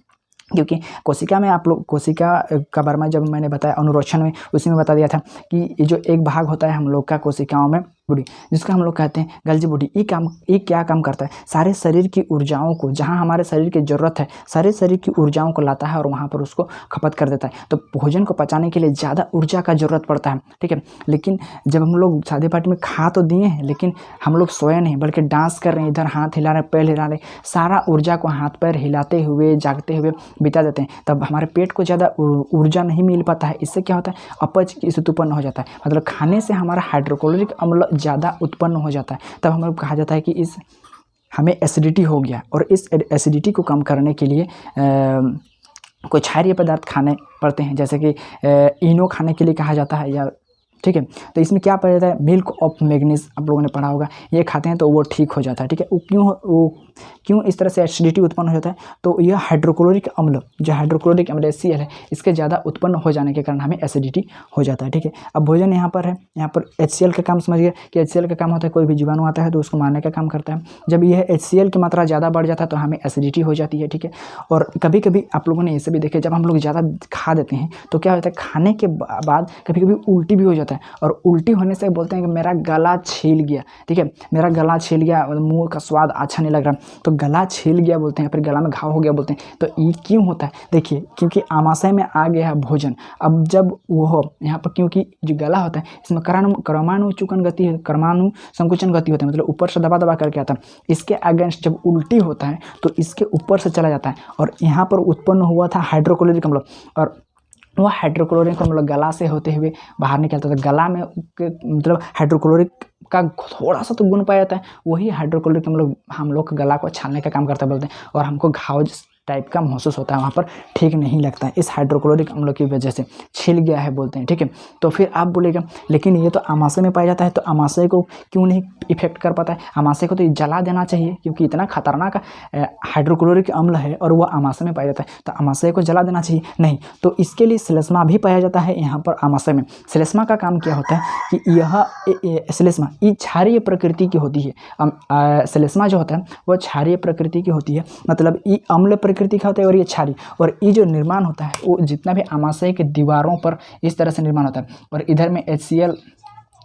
Speaker 1: क्योंकि कोशिका में आप लोग कोशिका का वर्मा जब मैंने बताया अनुरोचन में, उसी में बता दिया था कि ये जो एक भाग होता है हम लोग का कोशिकाओं में बॉडी, जिसको हम लोग कहते हैं गल्जी बॉडी, ये क्या काम करता है, सारे शरीर की ऊर्जाओं को, जहाँ हमारे शरीर की ज़रूरत है, सारे शरीर की ऊर्जाओं को लाता है और वहाँ पर उसको खपत कर देता है। तो भोजन को पचाने के लिए ज़्यादा ऊर्जा का ज़रूरत पड़ता है, ठीक है। लेकिन जब हम लोग शादी पार्टी में खा तो दिए हैं, लेकिन हम लोग सोए नहीं, बल्कि डांस कर रहे हैं, इधर हाथ हिला रहे हैं, पैर हिला रहे, सारा ऊर्जा को हाथ पैर हिलाते हुए जागते हुए बिता देते हैं, तब हमारे पेट को ज़्यादा ऊर्जा नहीं मिल पाता है। इससे क्या होता है, अपच की स्थिति उत्पन्न हो जाता है, मतलब खाने से हमारा हाइड्रोक्लोरिक अम्ल ज़्यादा उत्पन्न हो जाता है। तब हम लोग कहा जाता है कि इस हमें एसिडिटी हो गया और इस एसिडिटी को कम करने के लिए कोई क्षारीय पदार्थ खाने पड़ते हैं, जैसे कि इनो खाने के लिए कहा जाता है, या ठीक है। तो इसमें क्या पाया जाता है, मिल्क ऑफ मैग्नीज आप लोगों ने पढ़ा होगा, ये खाते हैं तो वो ठीक हो जाता है, ठीक है। वो क्यों इस तरह से एसिडिटी उत्पन्न हो जाता है, तो यह हाइड्रोक्लोरिक अम्ल, जो हाइड्रोक्लोरिक अम्ल HCl है, इसके ज़्यादा उत्पन्न हो जाने के कारण हमें एसिडिटी हो जाता है, ठीक है। अब भोजन यहाँ पर है, यहाँ पर HCl का काम समझिए कि HCl का काम होता है, कोई भी जीवाणु आता है तो उसको मारने का काम करता है। जब यह HCl की मात्रा ज़्यादा बढ़ जाता है तो हमें एसिडिटी हो जाती है, ठीक है। और कभी कभी आप लोगों ने इसे भी देखे, जब हम लोग ज़्यादा खा देते हैं तो क्या होता है, खाने के बाद कभी कभी उल्टी भी हो जाता है, और उल्टी होने से बोलते हैं कि मेरा गला छील गया, ठीक है, मेरा गला छील गया, मुंह का स्वाद अच्छा नहीं लग रहा, तो गला छील गया बोलते हैं, फिर गला में घाव हो गया बोलते हैं। तो ये क्यों होता है, देखिए, क्योंकि आमाशय में आ गया है भोजन। अब जब वो हो यहाँ पर, क्योंकि जो गला होता है इसमें परमाणु चुकन गति, परमाणु संकुचन गति होता है, मतलब ऊपर से दबा दबा करके आता है। इसके अगेंस्ट जब उल्टी होता है तो इसके ऊपर से चला जाता है, और यहाँ पर उत्पन्न हुआ था हाइड्रोक्लोरिक अम्ल, और वह हाइड्रोक्लोरिक अम्ल गला से होते हुए बाहर निकलता था। गला में मतलब हाइड्रोक्लोरिक का थोड़ा सा तो गुण पाया जाता है, वही हाइड्रोक्लोरिक अम्ल हम लोग गला को छालने का काम करता है बोलते हैं, और हमको घाव टाइप का महसूस होता है, वहाँ पर ठीक नहीं लगता है, इस हाइड्रोक्लोरिक अम्ल की वजह से छिल गया है बोलते हैं, ठीक है। तो फिर आप बोलेगा लेकिन ये तो आमाशय में पाया जाता है, तो आमाशय को क्यों नहीं इफेक्ट कर पाता है, आमाशय को तो जला देना चाहिए, क्योंकि इतना खतरनाक हाइड्रोक्लोरिक अम्ल है और वह आमाशय में पाया जाता है, तो आमाशय को जला देना चाहिए, नहीं। तो इसके लिए श्लेष्मा भी पाया जाता है यहाँ पर आमाशय में। श्लेष्मा का काम क्या होता है कि यह श्लेष्मा ये क्षारीय प्रकृति की होती है। श्लेष्मा जो होता है वह क्षारीय प्रकृति की होती है, मतलब ये अम्ल प्रकृति का होता है और ये क्षारीय, और ये जो निर्माण होता है वो जितना भी आमाशय के दीवारों पर इस तरह से निर्माण होता है, और इधर में HCl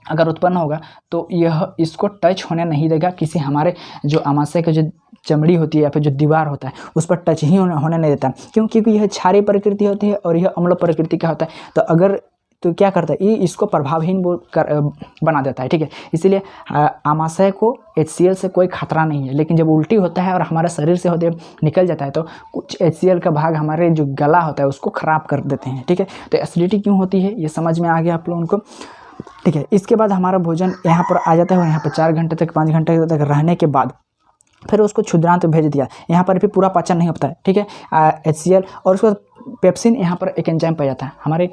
Speaker 1: अगर उत्पन्न होगा तो यह इसको टच होने नहीं देगा, किसी हमारे जो आमाशय के जो चमड़ी होती है या फिर जो दीवार होता है उस पर टच ही होने नहीं देता, क्योंकि यह क्षारीय प्रकृति होती है और यह अम्ल प्रकृति का होता है। तो अगर तो क्या करता है, ये इसको प्रभावहीन बना देता है, ठीक है। इसीलिए आमाशय को HCl से कोई खतरा नहीं है, लेकिन जब उल्टी होता है और हमारे शरीर से होते निकल जाता है तो कुछ HCl का भाग हमारे जो गला होता है उसको ख़राब कर देते हैं, ठीक है। तो एसिडिटी क्यों होती है ये समझ में आ गया आप लोगों को, ठीक है। इसके बाद हमारा भोजन यहाँ पर आ जाता है, और यहाँ पर 4 घंटे तक 5 घंटे तक रहने के बाद फिर उसको क्षुद्रांत भेज दिया, यहाँ पर भी पूरा पाचन नहीं होता है, ठीक है। HCl और उसके बाद पेप्सिन, यहाँ पर एक एंजाइम पाया जाता है हमारे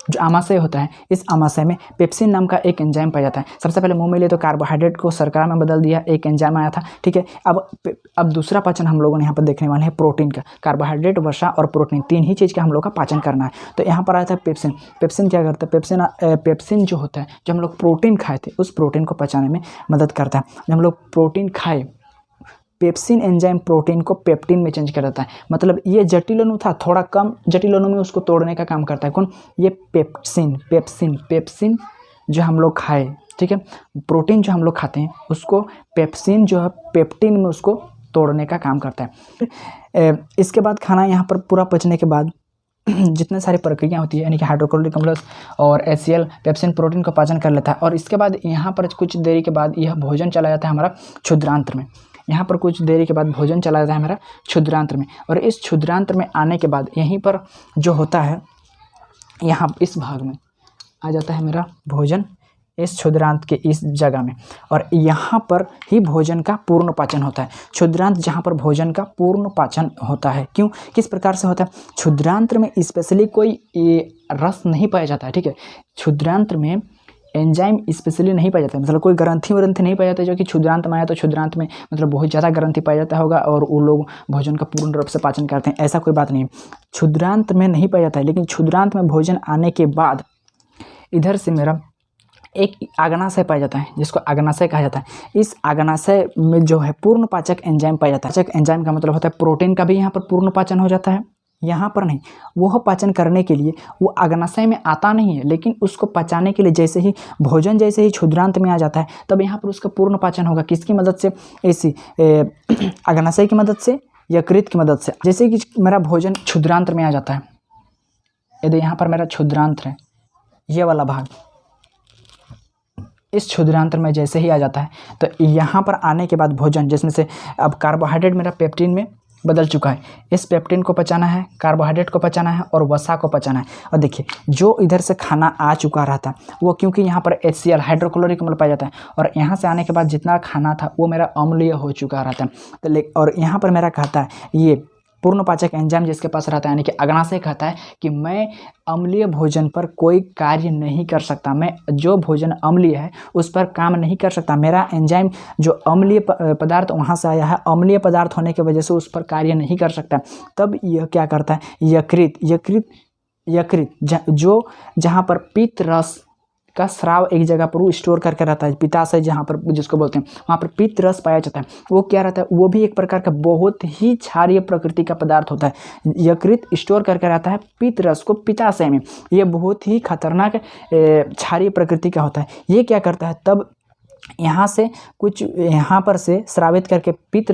Speaker 1: जो आमाशय होता है, इस आमाशय में पेप्सिन नाम का एक एंजाइम पाया जाता है। सबसे पहले मुंह में लिए तो कार्बोहाइड्रेट को शर्करा में बदल दिया, एक एंजाइम आया था, ठीक है। अब दूसरा पाचन हम लोगों ने यहाँ पर देखने वाले हैं प्रोटीन का। कार्बोहाइड्रेट, वसा और प्रोटीन, 3 ही चीज़ का हम लोग का पाचन करना है। तो यहाँ पर आया था पेप्सिन। पेप्सिन क्या करता है, पेप्सिन जो होता है, जो हम लोग प्रोटीन खाए थे उस प्रोटीन को पचाने में मदद करता है। जब हम लोग प्रोटीन खाए, पेप्सिन एंजाइम प्रोटीन को पेप्टिन में चेंज कर देता है, मतलब ये जटिल अणु था, थोड़ा कम जटिल अणु में उसको तोड़ने का काम करता है। कौन, ये पेप्सिन जो हम लोग खाए, ठीक है, प्रोटीन जो हम लोग खाते हैं उसको पेप्सिन जो है पेप्टिन में उसको तोड़ने का काम करता है। इसके बाद खाना यहाँ पर पूरा पचने के बाद जितने सारी प्रक्रिया होती है, यानी कि हाइड्रोक्लोरिक अम्ल और HCl पेप्सिन प्रोटीन को पाचन कर लेता है, और इसके बाद यहाँ पर कुछ देरी के बाद यह भोजन चला जाता है हमारा क्षुद्रांत्र में। यहाँ पर कुछ देरी के बाद भोजन चला जाता है हमारा क्षुद्रांत्र में, और इस क्षुद्रांत्र में आने के बाद यहीं पर जो होता है, यहाँ इस भाग में आ जाता है मेरा भोजन, इस क्षुद्रांत के इस जगह में, और यहाँ पर ही भोजन का पूर्ण पाचन होता है। क्षुद्रांत जहाँ पर भोजन का पूर्ण पाचन होता है, क्यों, किस प्रकार से होता है, क्षुद्रांत्र में स्पेशली कोई रस नहीं पाया जाता है, ठीक है। क्षुद्रांत्र में एंजाइम स्पेशली नहीं पाया जाता है, मतलब कोई ग्रंथि नहीं पाया जाता है, जो कि क्षुद्रांत में आया तो क्षुद्रांत में मतलब बहुत ज़्यादा ग्रंथि पाया जाता होगा और वो लोग भोजन का पूर्ण रूप से पाचन करते हैं, ऐसा कोई बात नहीं है। क्षुद्रांत में नहीं पाया जाता है, लेकिन क्षुद्रांत में भोजन आने के बाद इधर से मेरा एक आग्नाशय पाया जाता है, जिसको आग्नाशय कहा जाता है। इस आग्नाशय में जो है पूर्ण पाचक एंजाइम पाया जाता है। पाचक एंजाइम का मतलब होता है प्रोटीन का भी यहाँ पर पूर्ण पाचन हो जाता है, यहाँ पर नहीं। वह पाचन करने के लिए वो आग्नाशय में आता नहीं है, लेकिन उसको पचाने के लिए जैसे ही भोजन जैसे ही क्षुद्रांत में आ जाता है तब यहाँ पर उसका पूर्ण पाचन होगा। किसकी मदद से, ऐसी आग्नाशय की मदद से, यकृत की मदद से। जैसे कि मेरा भोजन क्षुद्रांत में आ जाता है, यदि यहाँ पर मेरा क्षुद्रांत है, ये वाला भाग इस क्षुद्रांत्र में जैसे ही आ जाता है तो यहाँ पर आने के बाद भोजन, जिसमें से अब कार्बोहाइड्रेट मेरा पेप्टिन में बदल चुका है। इस पेप्टिन को पचाना है, कार्बोहाइड्रेट को पचाना है और वसा को पचाना है। और देखिए जो इधर से खाना आ चुका रहता है वो, क्योंकि यहाँ पर HCl हाइड्रोक्लोरिक अम्ल पाया जाता है, और यहाँ से आने के बाद जितना खाना था वो मेरा अम्लीय हो चुका रहता है। तो और यहाँ पर मेरा कहता है ये पूर्णपाचक एंजाइम जिसके पास रहता है, यानी कि अग्नाशय कहता है कि मैं अम्लीय भोजन पर कोई कार्य नहीं कर सकता, मैं जो भोजन अम्लीय है उस पर काम नहीं कर सकता। मेरा एंजाइम जो अम्लीय पदार्थ वहाँ से आया है, अम्लीय पदार्थ होने की वजह से उस पर कार्य नहीं कर सकता। तब यह क्या करता है, यकृत जो जहाँ पर पित्त रस का स्राव एक जगह पर वो स्टोर करके रहता है, पित्ताशय जहाँ पर जिसको बोलते हैं, वहाँ पर पित्त रस पाया जाता है। वो क्या रहता है, वो भी एक प्रकार का बहुत ही क्षारीय प्रकृति का पदार्थ होता है। यकृत स्टोर करके रहता है पित्त रस को पित्ताशय में। ये बहुत ही खतरनाक क्षारीय प्रकृति का होता है। ये क्या करता है, तब यहाँ से कुछ यहाँ पर से स्रावित करके पित्त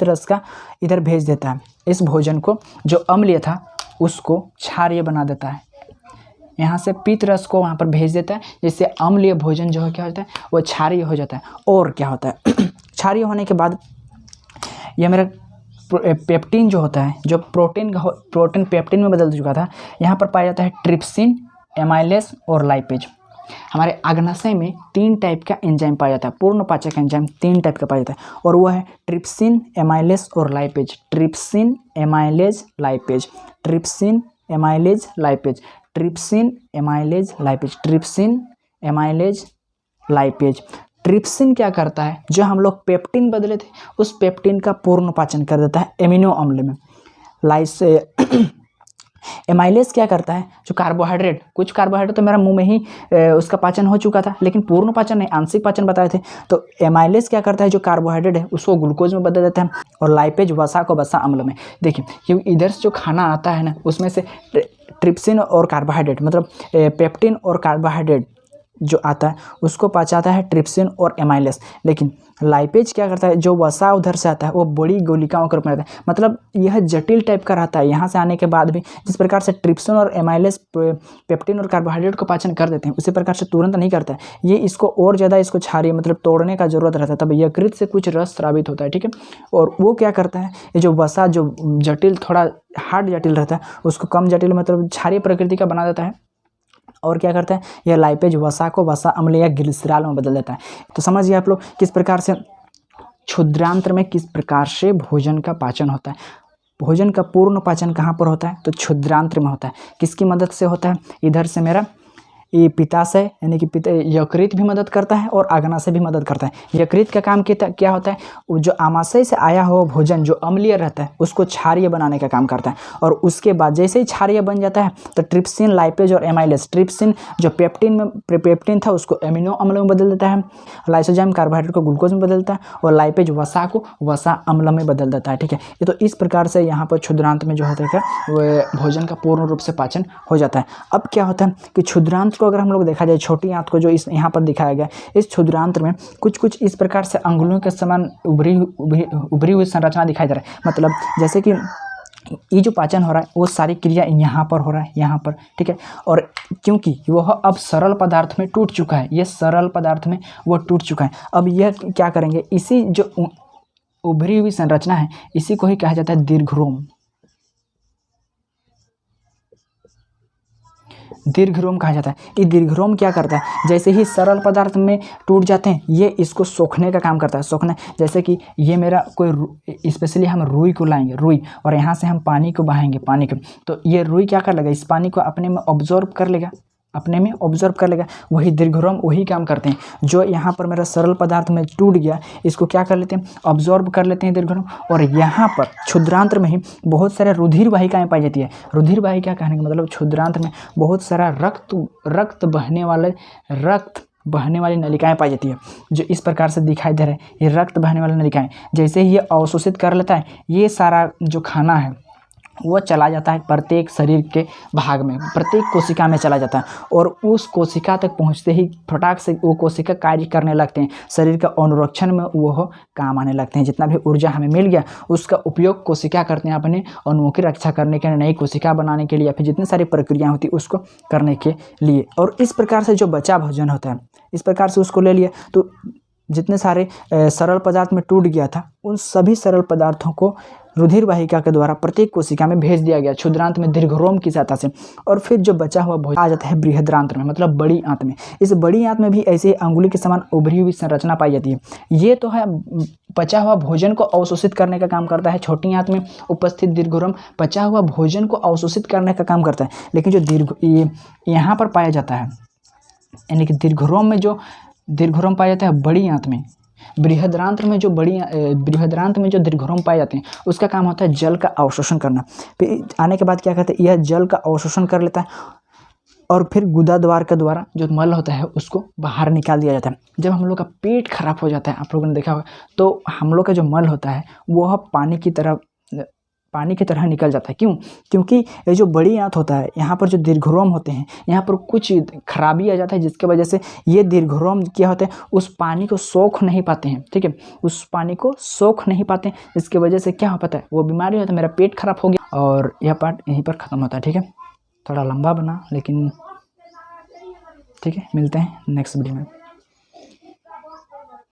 Speaker 1: रस का इधर भेज देता है। इस भोजन को जो अम्लीय था उसको क्षारीय बना देता है। यहाँ से पित्त रस को वहाँ पर भेज देता है, जिससे अम्लीय भोजन जो है क्या होता है वो क्षारीय हो जाता है। और क्या होता है क्षारीय होने के बाद यह मेरा पेप्टिन जो होता है, जो प्रोटीन पेप्टिन में बदल चुका था, यहाँ पर पाया जाता है ट्रिप्सिन, एमाइलेज और लाइपेज। हमारे अग्नाशय में 3 टाइप का एंजाइम पाया जाता है, पूर्णपाचक एंजाइम 3 टाइप का पाया जाता है, और वो है ट्रिप्सिन, एमाइलेज और lipase. Trypsin, amylase, lipase. Trypsin, amylase, lipase. Trypsin, amylase, lipase. Trypsin, amylase, lipase. Trypsin क्या करता है, जो हम लोग पेप्टिन बदले थे उस पेप्टिन का पूर्ण पाचन कर देता है एमिनो अम्ल में। एमाइलेज क्या करता है, जो कार्बोहाइड्रेट, कुछ कार्बोहाइड्रेट तो मेरा मुंह में ही उसका पाचन हो चुका था, लेकिन पूर्ण पाचन नहीं, आंशिक पाचन बताए थे। तो एमाइलेज क्या करता है, जो कार्बोहाइड्रेट है उसको ग्लूकोज में बदल देता है, और लाइपेज वसा को वसा अम्ल में। देखिए क्योंकि इधर से जो खाना आता है ना, उसमें से ट्रिप्सिन और कार्बोहाइड्रेट, मतलब पेप्टिन और कार्बोहाइड्रेट जो आता है उसको पचाता है ट्रिप्सिन और एमाइलेज। लेकिन लाइपेज क्या करता है, जो वसा उधर से आता है वो बड़ी गोलिकाओं के रूप में रहता है, मतलब यह जटिल टाइप का रहता है। यहाँ से आने के बाद भी जिस प्रकार से ट्रिप्सिन और एमाइलेज पेप्टिन और कार्बोहाइड्रेट को पाचन कर देते हैं, उसी प्रकार से तुरंत नहीं करता है। ये इसको और ज़्यादा इसको क्षारीय मतलब तोड़ने का जरूरत रहता है, तब यकृत से कुछ रस स्रावित होता है, ठीक है। और वो क्या करता है, ये जो वसा जो जटिल, थोड़ा हार्ड जटिल रहता है, उसको कम जटिल मतलब क्षारीय प्रकृति का बना देता है। और क्या करता है, यह लाइपेज वसा को वसा अम्ल या ग्लिसरॉल में बदल देता है। तो समझिए आप लोग किस प्रकार से क्षुद्रांत्र में किस प्रकार से भोजन का पाचन होता है। भोजन का पूर्ण पाचन कहाँ पर होता है, तो क्षुद्रांत्र में होता है। किसकी मदद से होता है, इधर से मेरा ये पित्ताशय यानी कि यकृत भी मदद करता है और अग्नाशय भी मदद करता है। यकृत का काम क्या होता है, जो आमाशय से आया हुआ भोजन जो अम्लीय रहता है उसको क्षारीय बनाने का काम करता है। और उसके बाद जैसे ही क्षारीय बन जाता है तो ट्रिप्सिन, लाइपेज और एमाइलेज, ट्रिप्सिन जो पेप्टिन था उसको एमिनो अम्ल में बदल देता है, लाइसोजाइम कार्बोहाइड्रेट को ग्लूकोज में बदल देता है, और लाइपेज वसा को वसा अम्ल में बदल देता है, ठीक है। ये तो इस प्रकार से यहाँ पर क्षुद्रांत में जो होता है वो भोजन का पूर्ण रूप से पाचन हो जाता है। अब क्या होता है कि क्षुद्रांत अगर हम लोग देखा जाए, छोटी आंत को जो इस यहाँ पर दिखाया गया, इस क्षुद्रांत्र में कुछ इस प्रकार से अंगुलियों के समान उभरी हुई संरचना दिखाई दे रहा है। मतलब जैसे कि ये जो पाचन हो रहा है वो सारी क्रिया यहाँ पर हो रहा है, यहाँ पर, ठीक है। और क्योंकि वह अब सरल पदार्थ में टूट चुका है, ये सरल पदार्थ में वो टूट चुका है, अब यह क्या करेंगे, इसी जो उभरी हुई संरचना है इसी को ही कहा जाता है दीर्घरोम। दीर्घरोम कहा जाता है। ये दीर्घरोम क्या करता है, जैसे ही सरल पदार्थ में टूट जाते हैं ये इसको सोखने का काम करता है। सोखना जैसे कि ये मेरा कोई स्पेशली हम रुई को लाएंगे, रुई, और यहाँ से हम पानी को बहाएंगे, पानी को, तो ये रुई क्या कर लेगा, इस पानी को अपने में ऑब्जॉर्व कर लेगा, अपने में ऑब्जर्व कर लेगा। वही दीर्घरोम वही काम करते हैं। जो यहाँ पर मेरा सरल पदार्थ में टूट गया इसको क्या कर लेते हैं, ऑब्जॉर्व कर लेते हैं दीर्घरोम। और यहाँ पर क्षुद्रांत्र में ही बहुत सारे रुधिर वाहिकाएँ पाई जाती है। रुधिर वाहिका कहने का मतलब क्षुद्रांत्र में बहुत सारा रक्त बहने वाली नलिकाएं पाई जाती है, जो इस प्रकार से दिखाई दे रहा है। ये रक्त बहने वाली नलिकाएं जैसे ही ये अवशोषित कर लेता है, ये सारा जो खाना है वो चला जाता है प्रत्येक शरीर के भाग में, प्रत्येक कोशिका में चला जाता है, और उस कोशिका तक पहुंचते ही फटाक से वो कोशिका कार्य करने लगते हैं, शरीर का अनुरक्षण में वो काम आने लगते हैं। जितना भी ऊर्जा हमें मिल गया उसका उपयोग कोशिका करते हैं अपने अणुओं की रक्षा करने के लिए, नई कोशिका बनाने के लिए, या फिर जितनी सारी प्रक्रिया होती है उसको करने के लिए। और इस प्रकार से जो बचा भोजन होता है, इस प्रकार से उसको ले लिया तो जितने सारे सरल पदार्थ में टूट गया था, उन सभी सरल पदार्थों को रुधिर वाहिका के द्वारा प्रत्येक कोशिका में भेज दिया गया क्षुद्रांत में दीर्घरोम की सहायता से। और फिर जो बचा हुआ भोजन आ जाता है बृहदांत्र में, मतलब बड़ी आंत में। इस बड़ी आंत में भी ऐसे अंगुली के समान उभरी हुई संरचना पाई जाती है। ये तो है पचा हुआ भोजन को अवशोषित करने का काम करता है। छोटी आंत में उपस्थित दीर्घरोम पचा हुआ भोजन को अवशोषित करने का काम करता है। लेकिन जो यहाँ पर पाया जाता है, यानी कि दीर्घरोम में जो दीर्घरोम पाया जाता है बड़ी आंत में, बृहदांत्र में जो दीर्घरोम पाए जाते हैं, उसका काम होता है जल का अवशोषण करना। फिर आने के बाद क्या कहते हैं, यह जल का अवशोषण कर लेता है और फिर गुदा द्वार के द्वारा जो मल होता है उसको बाहर निकाल दिया जाता है। जब हम लोग का पेट खराब हो जाता है, आप लोगों ने देखा होगा, तो हम लोग का जो मल होता है वह पानी की तरह निकल जाता है। क्यों? क्योंकि ये जो बड़ी आंत होता है, यहाँ पर जो दीर्घरोम होते हैं, यहाँ पर कुछ खराबी आ जाता है, जिसके वजह से ये दीर्घरोम क्या होते हैं, उस पानी को सोख नहीं पाते हैं। ठीक है, उस पानी को सोख नहीं पाते हैं, जिसकी वजह से क्या हो पाता है, वो बीमारी होता है। मेरा पेट खराब हो गया। और यह पार्ट यहीं पर ख़त्म होता है। ठीक है, थोड़ा लंबा बना, लेकिन ठीक है, मिलते हैं नेक्स्ट वीडियो में।